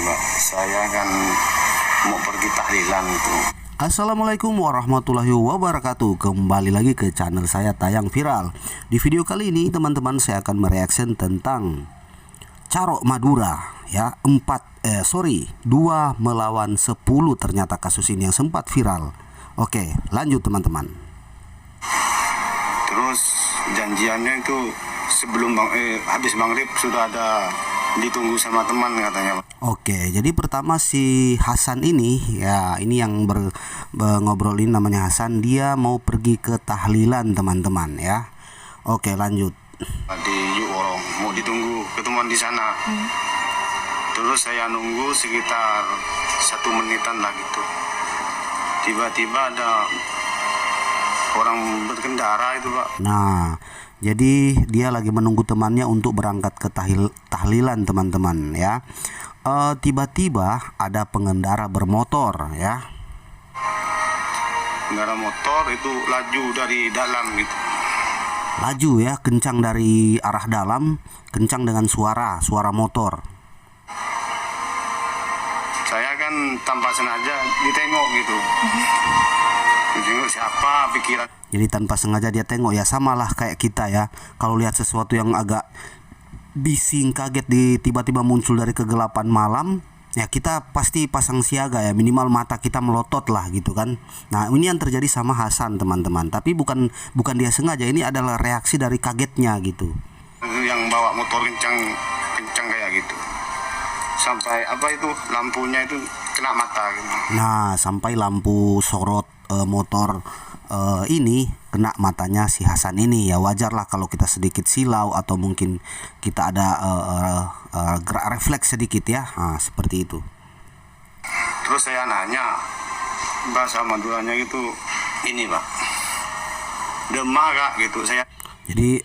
Pak. Saya kan mau pergi tahlilan itu. Assalamualaikum warahmatullahi wabarakatuh. Kembali lagi ke channel saya Tayang Viral. Di video kali ini teman-teman saya akan mereaction tentang Carok Madura ya. 2 melawan 10 ternyata kasus ini yang sempat viral. Oke, lanjut teman-teman. Terus janjiannya itu sebelum habis maghrib sudah ada ditunggu sama teman katanya Pak. Oke, jadi pertama si Hasan ini ya, ini yang ngobrolin namanya Hasan, dia mau pergi ke tahlilan teman-teman ya. Oke, lanjut. Di Yuworong mau ditunggu ketemuan di sana. Terus saya nunggu sekitar 1 menitan lah gitu. Tiba-tiba ada orang berkendara itu Pak. Nah, jadi dia lagi menunggu temannya untuk berangkat ke tahlilan teman-teman ya. Tiba-tiba ada pengendara bermotor ya. Pengendara motor itu laju dari dalam gitu. Laju ya, kencang dari arah dalam, kencang dengan suara motor. Saya kan tanpa sengaja ditengok gitu. Ditengok siapa pikiran. Jadi tanpa sengaja dia tengok ya, samalah kayak kita ya. Kalau lihat sesuatu yang agak bising, kaget tiba-tiba muncul dari kegelapan malam, ya kita pasti pasang siaga ya, minimal mata kita melotot lah gitu kan. Nah, ini yang terjadi sama Hasan teman-teman. Tapi bukan dia sengaja, ini adalah reaksi dari kagetnya gitu. Yang bawa motor kencang kayak gitu. Sampai lampunya itu kena mata gitu. Nah, sampai lampu sorot motor ini kena matanya si Hasan ini ya. Wajar lah kalau kita sedikit silau atau mungkin kita ada gerak refleks sedikit ya. Nah, seperti itu. Terus saya nanya bahasa Maduranya itu ini Pak, Demak Kak gitu. Saya jadi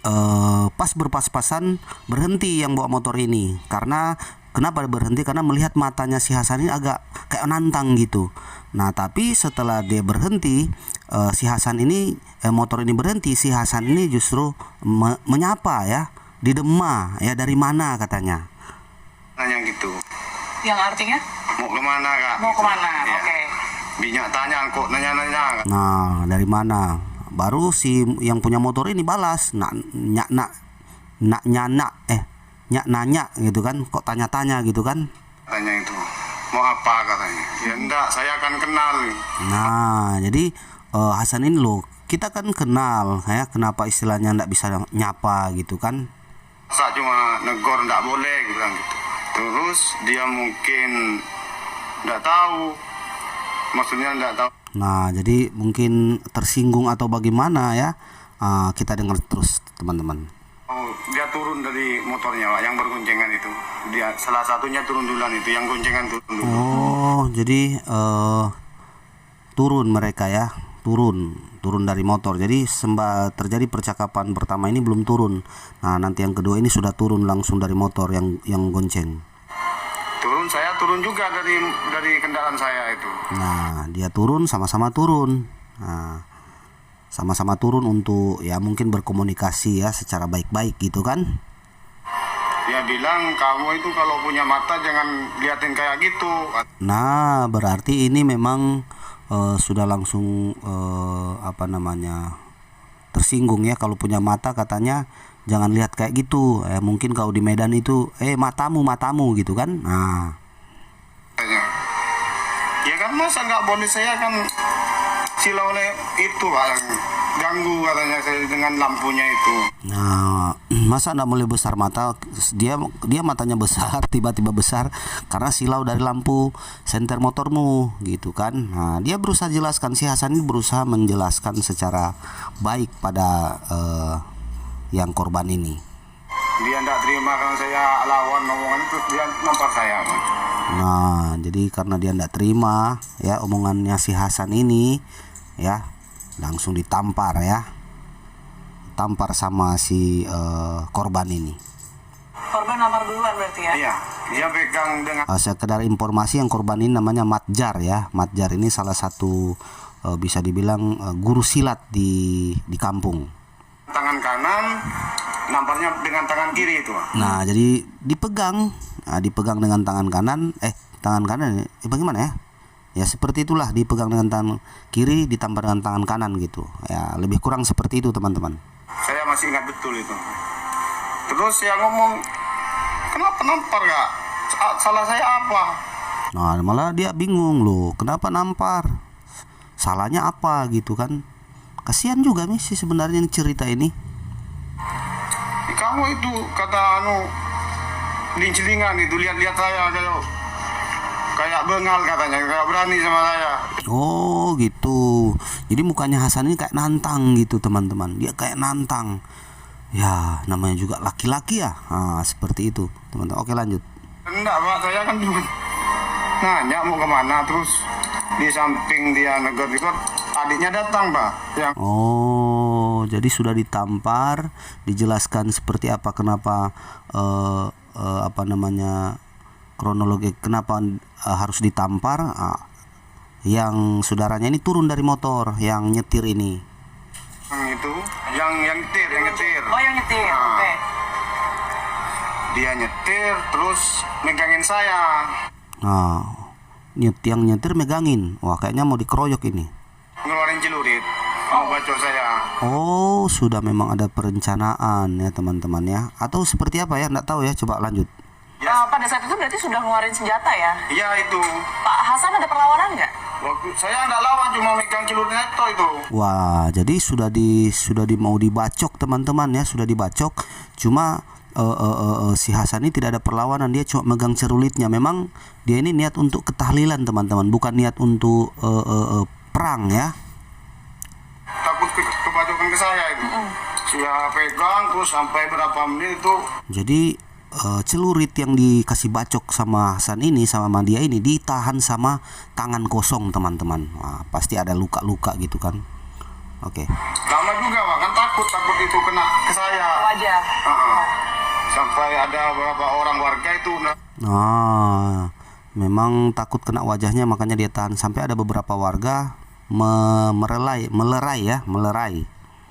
pas berpas-pasan berhenti yang bawa motor ini. Kenapa berhenti? Karena melihat matanya si Hasan ini agak kayak nantang gitu. Nah, tapi setelah dia berhenti, si Hasan ini motor ini berhenti, si Hasan ini justru menyapa ya, di Demak ya, dari mana katanya. nanya gitu. Yang artinya? Mau kemana Kak? Mau kemana? Ya. Oke. Binyak tanya kok nanya-nanya. Nah, dari mana? Baru si yang punya motor ini balas, nanya gitu kan, kok tanya-tanya gitu kan. Tanya itu, mau apa katanya? Ya enggak, saya akan kenal. Nah, jadi Hasan ini loh, kita kan kenal ya, kenapa istilahnya enggak bisa nyapa gitu kan. Saya cuma negor enggak boleh bilang gitu. Terus dia mungkin enggak tahu. Maksudnya enggak tahu. Nah, jadi mungkin tersinggung atau bagaimana ya. Kita dengar terus teman-teman. Oh, dia turun dari motornya Pak, yang bergoncengan itu. Dia salah satunya turun duluan itu, yang goncengan turun dulu. Oh, jadi turun mereka ya, turun dari motor. Jadi terjadi percakapan pertama ini belum turun. Nah, nanti yang kedua ini sudah turun langsung dari motor yang gonceng. Saya turun juga dari kendaraan saya itu. Nah, dia turun, sama-sama turun. Nah, sama-sama turun untuk ya mungkin berkomunikasi ya secara baik-baik gitu kan. Dia bilang, kamu itu kalau punya mata jangan liatin kayak gitu. Nah, berarti ini memang sudah langsung tersinggung ya. Kalau punya mata katanya jangan lihat kayak gitu. Mungkin kalau di Medan itu matamu gitu kan. Nah, ya kan masa nggak boleh, saya kan silau oleh itu Pak, yang ganggu katanya saya dengan lampunya itu. nah masa nggak boleh besar mata? Dia matanya besar, tiba-tiba besar karena silau dari lampu senter motormu gitu kan. Nah, dia berusaha jelaskan, si Hasan ini berusaha menjelaskan secara baik pada yang korban ini. Dia tidak terima kalau saya lawan omongan itu, dia nampar saya Pak. Nah, jadi karena dia tidak terima ya omongannya si Hasan ini ya, langsung ditampar sama si korban ini. Korban nampar duluan berarti ya? Iya, dia pegang dengan Sekedar informasi, yang korban ini namanya Matjar ya. Matjar ini salah satu bisa dibilang guru silat di kampung. tangan kanan, namparnya dengan tangan kiri itu. Nah, jadi dipegang, dipegang dengan tangan kanan, tangan kanan, bagaimana ya? Ya seperti itulah, dipegang dengan tangan kiri, ditampar dengan tangan kanan gitu. Ya lebih kurang seperti itu teman-teman. Saya masih ingat betul itu. Terus saya ngomong, kenapa nampar Kak? Salah saya apa? Nah malah dia bingung loh, kenapa nampar? Salahnya apa gitu kan? Kasihan juga nih sih sebenarnya cerita ini. Kamu itu kata lincelingan itu, lihat-lihat saya kayak bengal katanya, kayak berani sama saya. Oh gitu. Jadi mukanya Hasan ini kayak nantang gitu teman-teman. Dia kayak nantang. Ya namanya juga laki-laki ya. Nah, seperti itu teman-teman. Oke lanjut. Enggak Pak, saya kan cuma nanya mau kemana. Terus di samping dia negor-negor, adiknya datang Pak. Oh jadi sudah ditampar. Dijelaskan seperti apa, kenapa kronologi kenapa harus ditampar. Yang saudaranya ini turun dari motor, yang nyetir ini. Itu yang nyetir. Oh yang nyetir, oke. Dia nyetir terus megangin saya. Nah, yang nyetir megangin. Wah kayaknya mau dikeroyok ini. Ngeluarin celurit, mau bacok saya. Oh sudah memang ada perencanaan ya teman-teman ya. Atau seperti apa ya, nggak tahu ya, coba lanjut. Pada saat itu berarti sudah ngeluarin senjata ya? Iya itu. Pak Hasan ada perlawanan nggak? Waktu saya nggak lawan, cuma megang celuritnya itu. Wah jadi sudah mau dibacok teman-teman ya, sudah dibacok. Cuma si Hasan ini tidak ada perlawanan, dia cuma megang cerulitnya. Memang dia ini niat untuk ketahlilan teman-teman, bukan niat untuk perang ya. Takut kebacokan ke saya itu. Saya pegang terus sampai berapa menit itu. Jadi celurit yang dikasih bacok sama Hasan ini, sama dia ini, ditahan sama tangan kosong teman-teman. Wah, pasti ada luka-luka gitu kan. Oke. Lama juga Pak, kan takut itu kena ke saya. Wajah. Sampai ada beberapa orang warga itu. Nah, memang takut kena wajahnya, makanya dia tahan. Sampai ada beberapa warga melerai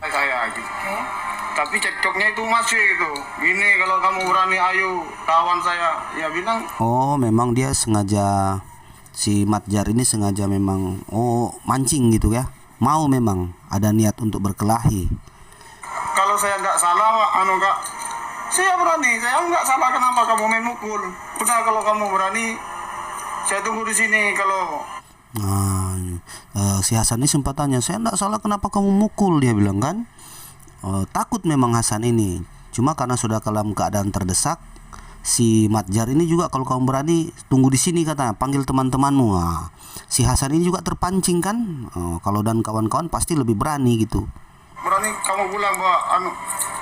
Saya gitu. Tapi cekcoknya itu masih itu. Gini, kalau kamu berani ayo lawan saya. Ya bilang. Oh memang dia sengaja, si Matjar ini sengaja memang mancing gitu ya. Mau memang ada niat untuk berkelahi. Kalau saya nggak salah Kak, saya berani. Saya nggak salah, kenapa kamu main mukul? Udah kalau kamu berani, saya tunggu di sini. Kalau si Hasan ini sempat tanya, saya nggak salah kenapa kamu mukul, dia bilang kan. Takut memang Hasan ini, cuma karena sudah dalam keadaan terdesak, si Matjar ini juga, kalau kamu berani tunggu di sini katanya, panggil teman-temanmu. Nah, si Hasan ini juga terpancing kan, kalau dan kawan-kawan pasti lebih berani gitu. Berani kamu pulang Pak,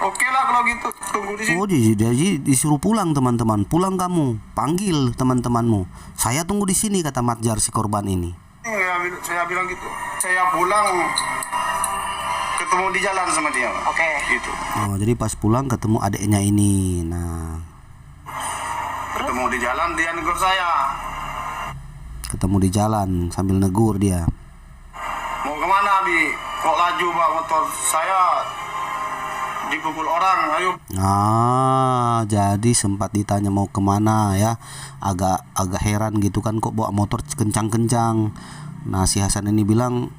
oke lah kalau gitu, tunggu di sini. Oh jadi disuruh pulang teman-teman, pulang kamu, panggil teman-temanmu, saya tunggu di sini kata Matjar si korban ini. Saya bilang gitu, saya pulang ketemu di jalan sama dia. Oke. Gitu. Jadi pas pulang ketemu adiknya ini. Nah, ketemu di jalan, dia negur saya. Ketemu di jalan sambil negur dia. Mau kemana Abi? Kok laju Pak motor saya dipukul orang, ayo. Jadi sempat ditanya mau kemana ya. Agak heran gitu kan, kok bawa motor kencang-kencang. Nah si Hasan ini bilang,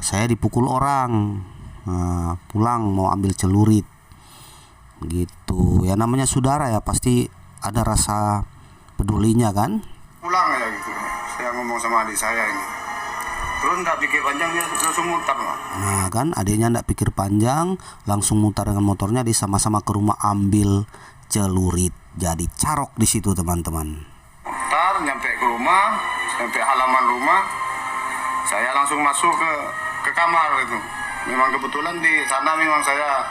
saya dipukul orang, pulang mau ambil celurit gitu ya. Namanya saudara ya, pasti ada rasa pedulinya kan. Pulang ya gitu, saya ngomong sama adik saya ini. Terus nggak pikir panjang, dia langsung mutar Pak. Nah kan adiknya nggak pikir panjang, langsung mutar dengan motornya, di sama-sama ke rumah ambil celurit. Jadi carok di situ teman-teman. Mutar nyampe ke rumah, sampai halaman rumah, saya langsung masuk ke kamar itu. Memang kebetulan di sana memang saya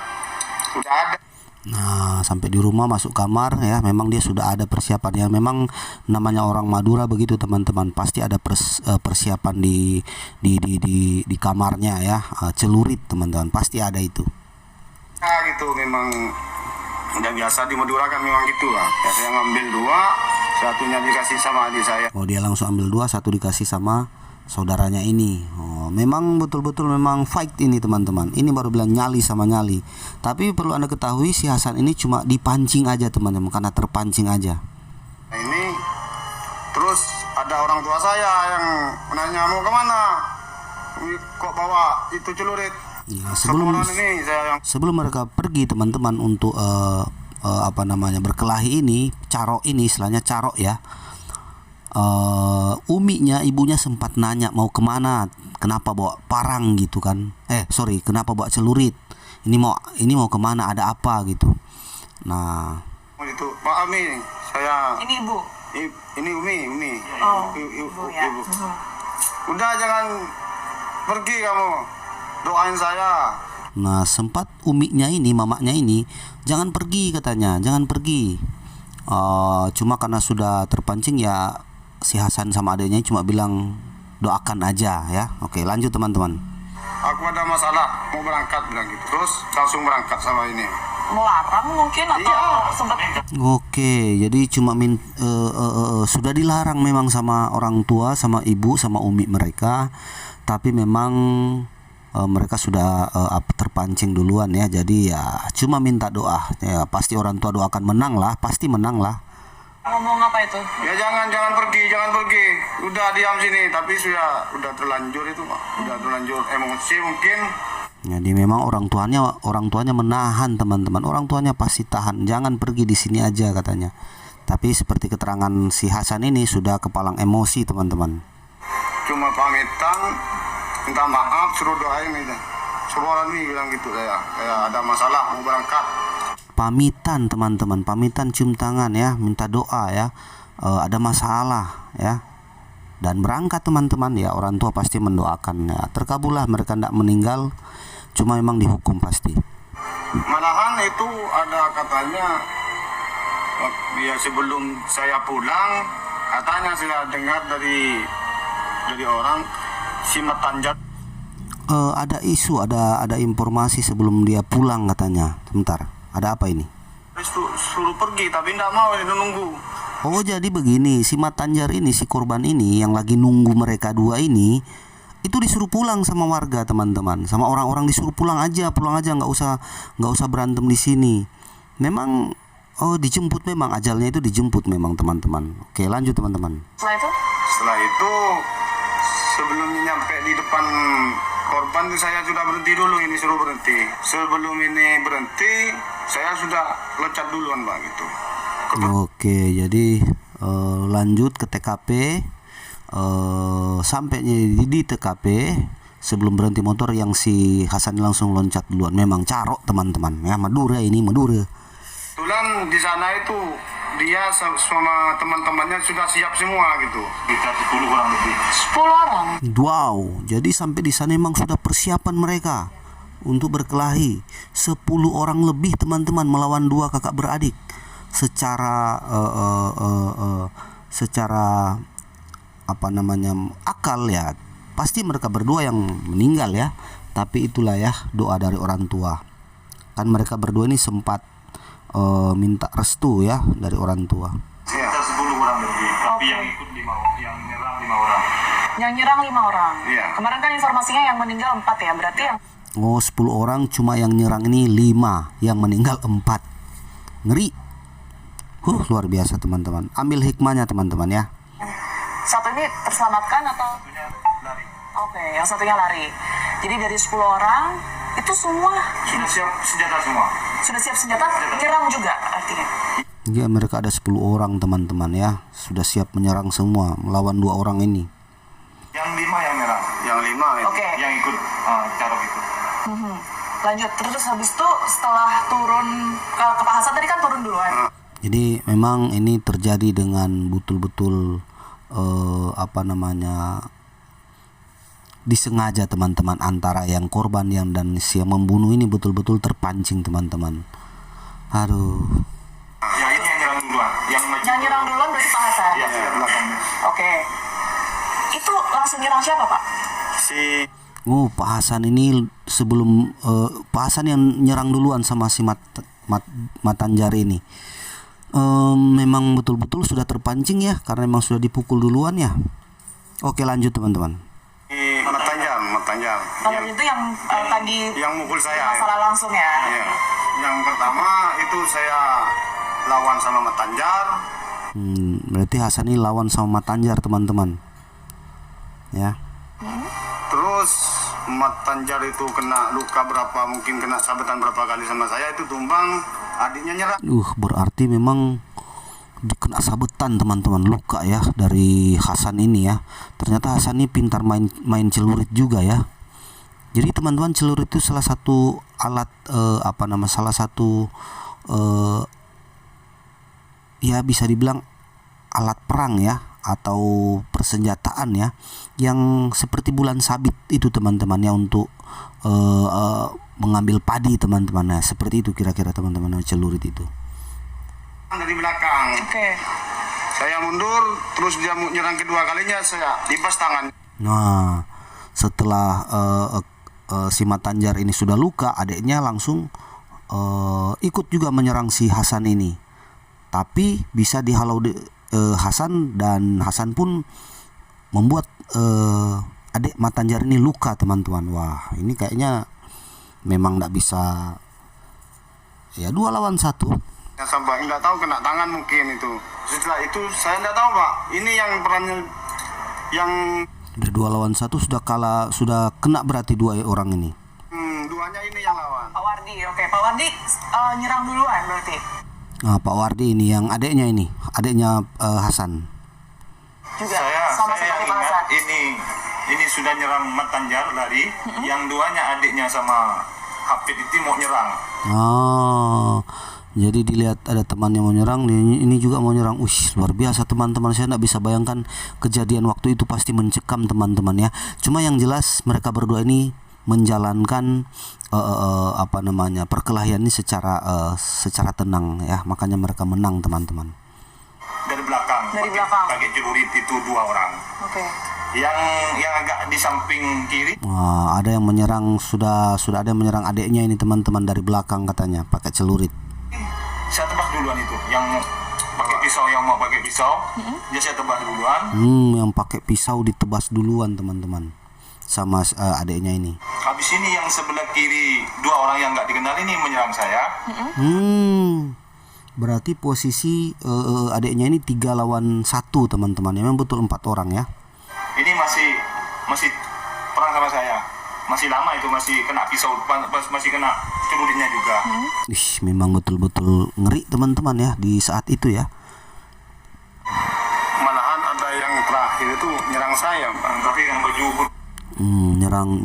udah ada. Nah sampai di rumah masuk kamar ya, memang dia sudah ada persiapan ya. Memang namanya orang Madura begitu teman-teman, pasti ada persiapan di kamarnya ya. Celurit teman-teman pasti ada itu. Nah gitu, memang udah biasa di Madura kan memang gitu lah. Ya, saya ngambil 2, satunya dikasih sama adik saya. Oh dia langsung ambil 2, 1 dikasih sama saudaranya ini. Memang betul-betul memang fight ini teman-teman. Ini baru bilang nyali sama nyali. Tapi perlu Anda ketahui si Hasan ini cuma dipancing aja teman-teman, karena terpancing aja. Nah, ini terus ada orang tua saya yang menanya mau kemana, kok bawa itu celurit. Ya, Sebulan ini saya yang sebelum mereka pergi teman-teman untuk berkelahi ini, carok ini istilahnya carok ya. Uminya ibunya sempat nanya mau kemana, kenapa bawa parang gitu kan, kenapa bawa celurit, ini mau kemana, ada apa gitu. Nah itu Pak Ami, saya Ini ibu. ini Umi. Oh, Ibu. ya. Udah jangan pergi kamu, doain saya. Nah sempat uminya ini, mamanya ini, jangan pergi katanya, jangan pergi. Cuma karena sudah terpancing ya, si Hasan sama adanya cuma bilang doakan aja ya. Oke lanjut teman-teman. Aku ada masalah, mau berangkat bilang gitu. Terus langsung berangkat sama ini. Melarang mungkin atau Iya. sempat Oke, jadi cuma sudah dilarang memang sama orang tua, sama ibu, sama umi mereka. Tapi memang mereka sudah terpancing duluan ya. Jadi ya cuma minta doa. Ya pasti orang tua doakan menang lah, pasti menang lah. ngomong apa itu? Ya jangan pergi. Udah diam sini, tapi udah terlanjur itu, Pak. Udah terlanjur emosi mungkin. Jadi memang orang tuanya menahan teman-teman. Orang tuanya pasti tahan. Jangan pergi di sini aja katanya. Tapi seperti keterangan si Hasan ini sudah kepalang emosi teman-teman. Cuma pamitan, minta maaf, suruh doain aja. Sebulan ini bilang gitu saya ada masalah mau berangkat. Pamitan teman-teman, pamitan cium tangan ya, minta doa ya, ada masalah ya, dan berangkat teman-teman ya. Orang tua pasti mendoakan ya, terkabullah mereka tidak meninggal, cuma memang dihukum pasti. Malahan itu ada katanya, ya sebelum saya pulang, katanya saya dengar dari orang si Matanjat. Ada isu, ada informasi sebelum dia pulang katanya. Sebentar, ada apa ini? Suruh pergi tapi tidak mau, ini nunggu. Oh jadi begini, si Matanjar ini, si korban ini yang lagi nunggu mereka dua ini, itu disuruh pulang sama warga teman-teman, sama orang-orang disuruh pulang aja, nggak usah berantem di sini. Memang dijemput, memang ajalnya itu dijemput memang teman-teman. Oke lanjut teman-teman. Setelah itu Sebelumnya nyampe di depan korban itu saya sudah berhenti dulu, ini suruh berhenti. Sebelum ini berhenti, saya sudah loncat duluan, Pak, gitu. Oke, jadi lanjut ke TKP. Sampainya di TKP, sebelum berhenti motor yang si Hasan langsung loncat duluan. Memang carok teman-teman ya, Madura. Kebetulan di sana itu dia sama teman-temannya sudah siap semua gitu. Kita 10 orang lebih. 10 orang. Wow, jadi sampai di sana memang sudah persiapan mereka untuk berkelahi. 10 orang lebih teman-teman melawan dua kakak beradik. Secara akal ya, pasti mereka berdua yang meninggal ya. Tapi itulah ya doa dari orang tua. Kan mereka berdua ini sempat minta restu ya dari orang tua. Kita 10 orang lebih, tapi yang ikut 5, yang nyerang 5 orang. Yang nyerang 5 orang. Iya. Kemarin kan informasinya yang meninggal 4 ya, berarti yang 10 orang, cuma yang nyerang ini 5, yang meninggal 4. Ngeri. Luar biasa teman-teman. Ambil hikmahnya teman-teman ya. satu ini terselamatkan atau? Satunya lari. Oke, yang satunya lari. Jadi dari 10 orang itu semua Sudah siap senjata semua. sudah siap senjata, nyerang juga artinya. Ya, mereka ada 10 orang teman-teman ya, sudah siap menyerang semua melawan 2 orang ini. Yang 5 yang merah. Yang 5 itu. Oke. Yang ikut carok itu. Lanjut, terus habis itu setelah turun ke Pak Hasan tadi kan turun duluan. Jadi memang ini terjadi dengan betul-betul disengaja teman-teman, antara yang korban dan si yang membunuh ini betul-betul terpancing teman-teman. Aduh. Ya ini yang nyerang duluan. Yang nyerang duluan berarti Pak Hasan. Iya, belakangnya. Oke. Itu langsung nyerang siapa, Pak? Si Pak Hasan ini sebelum Pak Hasan yang nyerang duluan sama si Matanjar ini. Memang betul-betul sudah terpancing ya, karena memang sudah dipukul duluan ya. Oke lanjut teman-teman. Tanjar. Kalau itu yang tadi Yang mukul saya. masalah langsung ya. Iya. Yang pertama itu saya lawan sama Mat Tanjar. Berarti Hasan ini lawan sama Mat Tanjar teman-teman. Ya. Terus Mat Tanjar itu kena luka berapa, mungkin kena sabetan berapa kali sama saya, itu tumbang, adiknya nyerang. Berarti memang kena sabetan teman-teman, luka ya dari Hasan ini ya. Ternyata Hasan ini pintar main celurit juga ya. Jadi teman-teman, celurit itu salah satu alat salah satu ya bisa dibilang alat perang ya, atau persenjataan ya, yang seperti bulan sabit itu teman-teman ya, untuk mengambil padi teman-teman. Nah, seperti itu kira-kira teman-teman celurit itu. Dari belakang. Oke. Saya mundur, terus dia nyerang kedua kalinya, saya lipas tangan. Nah, setelah si Mat Tanjar ini sudah luka, adiknya langsung ikut juga menyerang si Hasan ini. Tapi bisa dihalau Hasan, dan Hasan pun membuat adik Mat Tanjar ini luka teman-teman. Wah, ini kayaknya memang tidak bisa ya 2 lawan 1. Sampai nggak tahu kena tangan mungkin itu. Setelah itu saya nggak tahu Pak. Ini yang perannya yang Udah 2 lawan 1 sudah kena berarti 2 orang ini. duanya ini yang lawan. Pak Wardi, oke. Pak Wardi nyerang duluan berarti. Nah, Pak Wardi ini yang adiknya Hasan. Juga Saya sama seperti Pak Hasan. ini sudah nyerang Mat Tanjar lari, yang duanya adiknya sama Hafid itu mau nyerang. Jadi dilihat ada teman yang mau nyerang, ini juga mau nyerang. Luar biasa teman-teman, saya tidak bisa bayangkan kejadian waktu itu, pasti mencekam teman-teman ya. Cuma yang jelas mereka berdua ini menjalankan perkelahian ini secara tenang ya, makanya mereka menang teman-teman. Dari belakang. Pakai celurit itu 2 orang. Oke. Yang agak di samping kiri. Wah, ada yang menyerang, sudah ada yang menyerang adiknya ini teman-teman dari belakang katanya pakai celurit. Saya tebas duluan itu, yang pakai pisau, yang mau pakai pisau, dia saya tebas duluan. Yang pakai pisau ditebas duluan teman-teman sama adiknya ini. Habis ini yang sebelah kiri 2 orang yang nggak dikenal ini menyerang saya. Berarti posisi adiknya ini 3 lawan 1 teman-teman. Memang betul 4 orang ya. Ini masih perang sama saya. Masih lama itu, masih kena pisau, masih kena celuritnya juga. Memang betul-betul ngeri teman-teman ya di saat itu ya. Malahan ada yang terakhir itu nyerang saya, tapi yang baju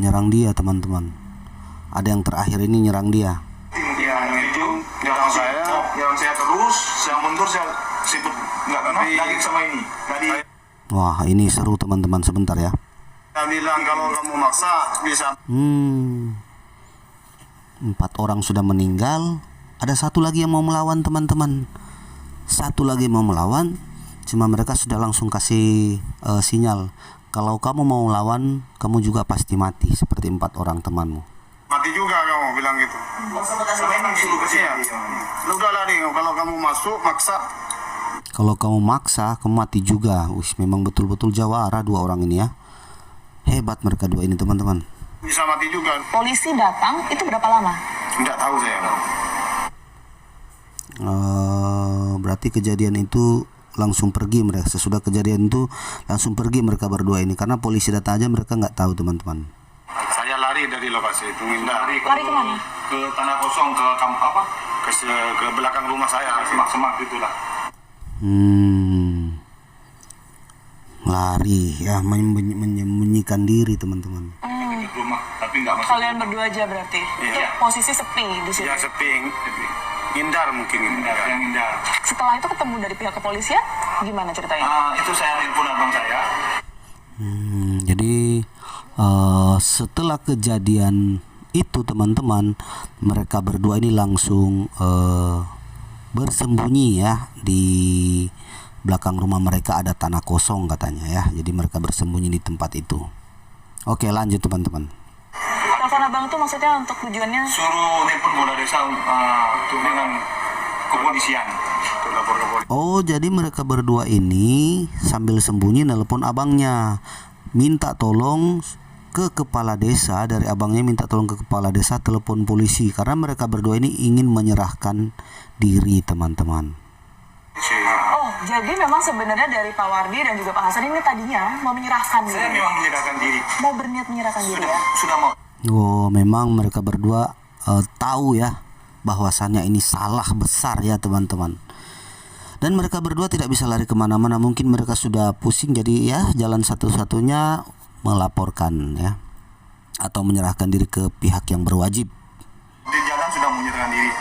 nyerang dia teman-teman. Ada yang terakhir ini nyerang dia. yang itu nyerang saya, nyerang saya terus, saya mundur, saya siput nggak kena, lagi sama ini. Tadi Wah, ini seru teman-teman, sebentar ya. saya bilang kalau kamu maksa bisa. 4 orang sudah meninggal. Ada 1 lagi yang mau melawan teman-teman. 1 lagi mau melawan, cuma mereka sudah langsung kasih sinyal, kalau kamu mau lawan, kamu juga pasti mati, seperti 4 orang temanmu. Mati juga kamu bilang gitu. Sama ini suruh ke sini. Udah lari, kalau kamu masuk maksa. Kalau kamu maksa, kamu mati juga. Memang betul-betul jawara 2 orang ini ya. Hebat mereka 2 ini teman-teman. Bisa mati juga. Polisi datang itu berapa lama? Nggak tahu saya. Berarti kejadian itu langsung pergi mereka. Sesudah kejadian itu langsung pergi mereka berdua ini, karena polisi datang aja mereka nggak tahu teman-teman. Saya lari dari lokasi itu, Lari kemana? Ke tanah kosong, ke belakang rumah saya, semak-semak gitulah. Lari ya, menyembunyikan diri teman-teman. Rumah, tapi nggak masuk. Kalian berdua aja berarti. Itu Iya. posisi sepi di situ. Ya sepi. Hindar mungkin, yang hindar. Setelah itu ketemu dari pihak kepolisian, gimana ceritanya? Itu saya telepon abang saya. Jadi setelah kejadian itu teman-teman, mereka berdua ini langsung bersembunyi ya. Di belakang rumah mereka ada tanah kosong katanya ya. Jadi mereka bersembunyi di tempat itu. Oke, lanjut teman-teman. Telepon abang itu maksudnya untuk tujuannya? Suruh telepon Polda Desa dengan kepolisian. Lapor ke polisi. Oh, jadi mereka berdua ini sambil sembunyi nelpon abangnya, minta tolong ke kepala desa, dari abangnya minta tolong ke kepala desa telepon polisi karena mereka berdua ini ingin menyerahkan diri, teman-teman. Oh, jadi memang sebenarnya dari Pak Wardi dan juga Pak Hasan ini tadinya mau menyerahkan Saya diri. memang menyerahkan diri. Mau berniat menyerahkan diri ya. Sudah mau. Oh, memang mereka berdua tahu ya bahwasannya ini salah besar ya, teman-teman. Dan mereka berdua tidak bisa lari kemana-mana. Mungkin mereka sudah pusing, jadi ya jalan satu-satunya melaporkan ya, atau menyerahkan diri ke pihak yang berwajib. Di jalan sudah menyerahkan diri.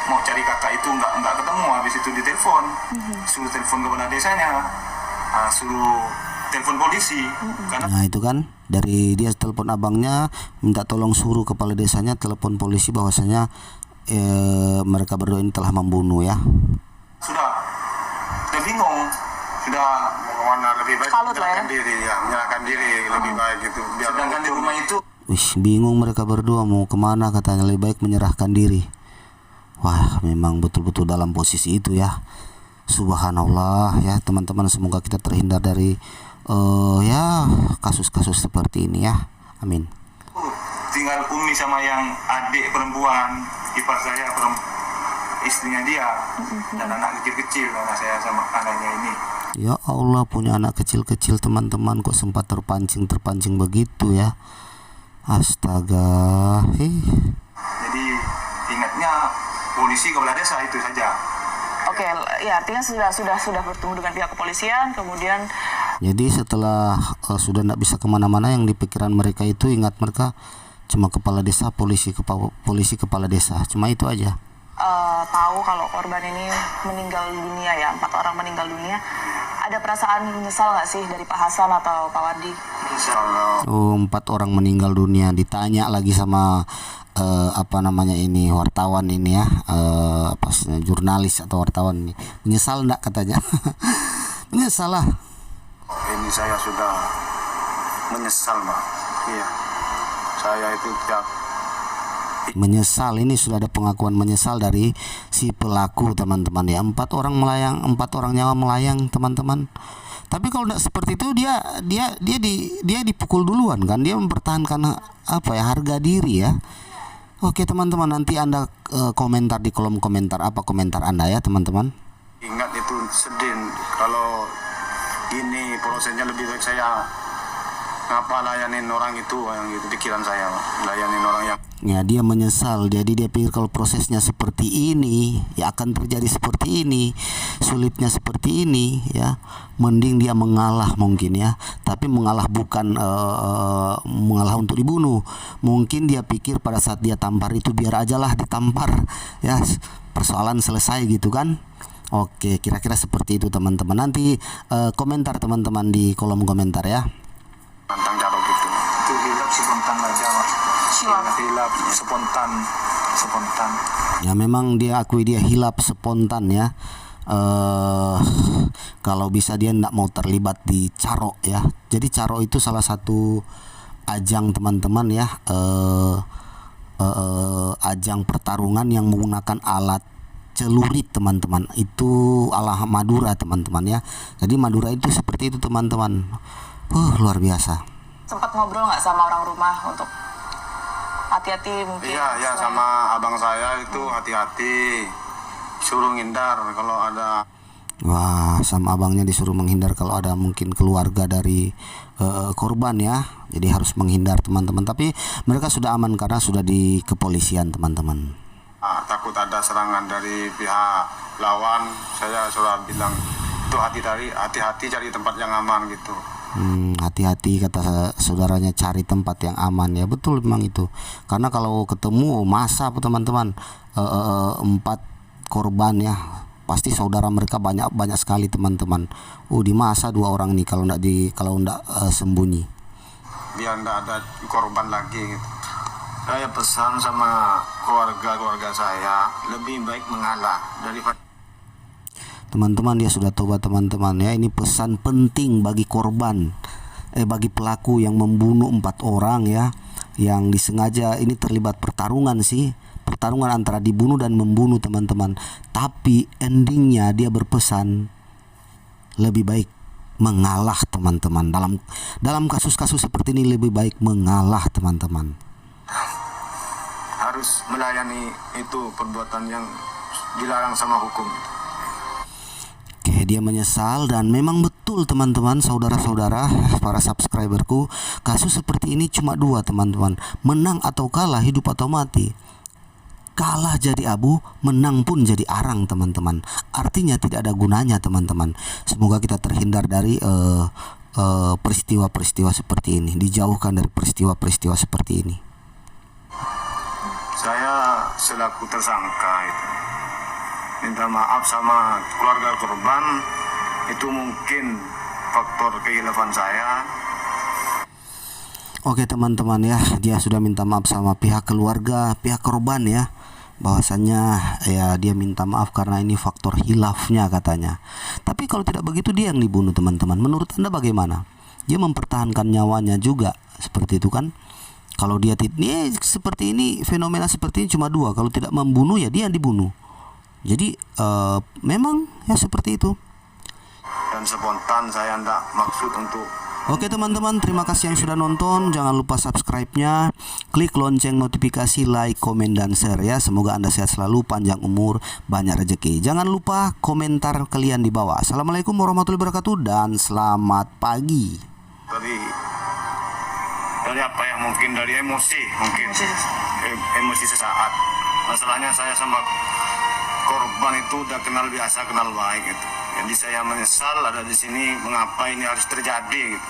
Mau cari kakak itu nggak ketemu. Habis itu ditelepon, suruh telepon kepala desanya, suruh telepon polisi. Karena Nah itu kan, dari dia telepon abangnya minta tolong suruh kepala desanya telepon polisi bahwasanya mereka berdua ini telah membunuh ya. sudah bingung, sudah mau kemana, lebih baik Kalut lah ya. menyerahkan diri ya, menyerahkan diri lebih baik gitu. Biar sedangkan di rumah itu Wih, bingung mereka berdua mau kemana, katanya lebih baik menyerahkan diri. Wah, memang betul-betul dalam posisi itu ya. Subhanallah ya, teman-teman, semoga kita terhindar dari ya kasus-kasus seperti ini ya. Amin. tinggal Umi sama yang adik perempuan ipar saya, istrinya dia, dan anak kecil-kecil, anak saya sama anaknya ini. Ya Allah, punya anak kecil-kecil, teman-teman, kok sempat terpancing begitu ya. Astaga. Jadi ingatnya polisi kepala desa itu saja. Oke, ya artinya sudah bertemu dengan pihak kepolisian, kemudian Jadi setelah sudah tidak bisa kemana-mana, yang di pikiran mereka itu, ingat mereka cuma kepala desa, polisi kepala desa, cuma itu aja. tahu kalau korban ini meninggal dunia ya, 4 orang meninggal dunia. Ada perasaan menyesal nggak sih dari Pak Hasan atau Pak Wardi? Insyaallah. Oh, 4 orang meninggal dunia, ditanya lagi sama apa namanya ini, wartawan ini ya, jurnalis atau wartawan ini, menyesal enggak katanya. Menyesal lah. Ini saya sudah menyesal, Mbak. Iya. Saya itu tidak Menyesal, ini sudah ada pengakuan menyesal dari si pelaku, teman-teman ya. 4 orang nyawa melayang, teman-teman. Tapi kalau tidak seperti itu, dia dipukul duluan kan, dia mempertahankan harga diri ya. Oke teman-teman, nanti Anda komentar di kolom komentar, apa komentar Anda ya teman-teman. ingat itu sedih. Kalau ini prosesnya lebih baik saya ngapa layanin orang itu, yang gitu pikiran saya, Pak. Layanin orang yang Ya, dia menyesal, jadi dia pikir kalau prosesnya seperti ini, ya akan terjadi seperti ini, sulitnya seperti ini ya, mending dia mengalah mungkin ya. Tapi mengalah bukan mengalah untuk dibunuh. Mungkin dia pikir pada saat dia tampar itu, biar aja lah ditampar ya, persoalan selesai gitu kan. Oke, kira-kira seperti itu teman-teman. Nanti komentar teman-teman di kolom komentar ya. tantang cara gitu. Itu hilap spontan aja, Pak. Hilap spontan. Ya memang dia akui dia hilap spontan ya. Kalau bisa dia tidak mau terlibat di caro ya. Jadi caro itu salah satu ajang teman-teman ya, ajang pertarungan yang menggunakan alat celurit teman-teman. Itu ala Madura teman-teman ya. Jadi Madura itu seperti itu teman-teman. Luar biasa. Sempat ngobrol nggak sama orang rumah untuk hati-hati mungkin? Iya, sama abang saya itu hati-hati. Suruh ngindar kalau ada. Wah, sama abangnya disuruh menghindar kalau ada mungkin keluarga dari korban ya. Jadi harus menghindar teman-teman. Tapi mereka sudah aman karena sudah di kepolisian teman-teman. Takut ada serangan dari pihak lawan. Saya sudah bilang itu hati-hati cari tempat yang aman gitu. Hati-hati kata saudaranya, cari tempat yang aman ya. Betul memang itu, karena kalau ketemu masa teman-teman 4 korban ya, pasti saudara mereka banyak sekali teman-teman. Di masa 2 orang nih kalau ndak sembunyi, Biar nggak ada korban lagi gitu. Saya pesan sama keluarga saya lebih baik mengalah daripada. teman-teman. Dia sudah tobat teman-teman ya. Ini pesan penting bagi korban, bagi pelaku yang membunuh 4 orang ya, yang disengaja. Ini terlibat pertarungan antara dibunuh dan membunuh teman-teman. Tapi endingnya dia berpesan lebih baik mengalah teman-teman. Dalam kasus-kasus seperti ini lebih baik mengalah teman-teman. Harus melayani itu perbuatan yang dilarang sama hukum. Oke, dia menyesal dan memang betul teman-teman, saudara-saudara, para subscriberku, kasus seperti ini cuma dua teman-teman, menang atau kalah, hidup atau mati. Kalah jadi abu, menang pun jadi arang teman-teman. Artinya tidak ada gunanya teman-teman. Semoga kita terhindar dari peristiwa-peristiwa seperti ini, dijauhkan dari peristiwa-peristiwa seperti ini. Saya selaku tersangka itu minta maaf sama keluarga korban. Itu mungkin faktor kehilafan saya. Oke teman-teman ya, dia sudah minta maaf sama pihak keluarga, pihak korban ya, bahwasannya ya dia minta maaf karena ini faktor hilafnya katanya. Tapi kalau tidak begitu dia yang dibunuh teman-teman. Menurut Anda bagaimana? Dia mempertahankan nyawanya juga seperti itu kan? Kalau dia seperti ini, fenomena seperti ini cuma dua. Kalau tidak membunuh ya dia yang dibunuh. Jadi memang ya seperti itu. Dan spontan saya tidak maksud untuk. Oke teman-teman, terima kasih yang sudah nonton. Jangan lupa subscribe-nya, klik lonceng notifikasi, like, komen, dan share ya. Semoga Anda sehat selalu, panjang umur, banyak rezeki. Jangan lupa komentar kalian di bawah. Assalamualaikum warahmatullahi wabarakatuh dan selamat pagi. Dari apa ya, mungkin dari emosi, emosi sesaat. Masalahnya saya sama korban itu udah kenal biasa, kenal baik gitu. Jadi saya menyesal ada di sini, mengapa ini harus terjadi gitu.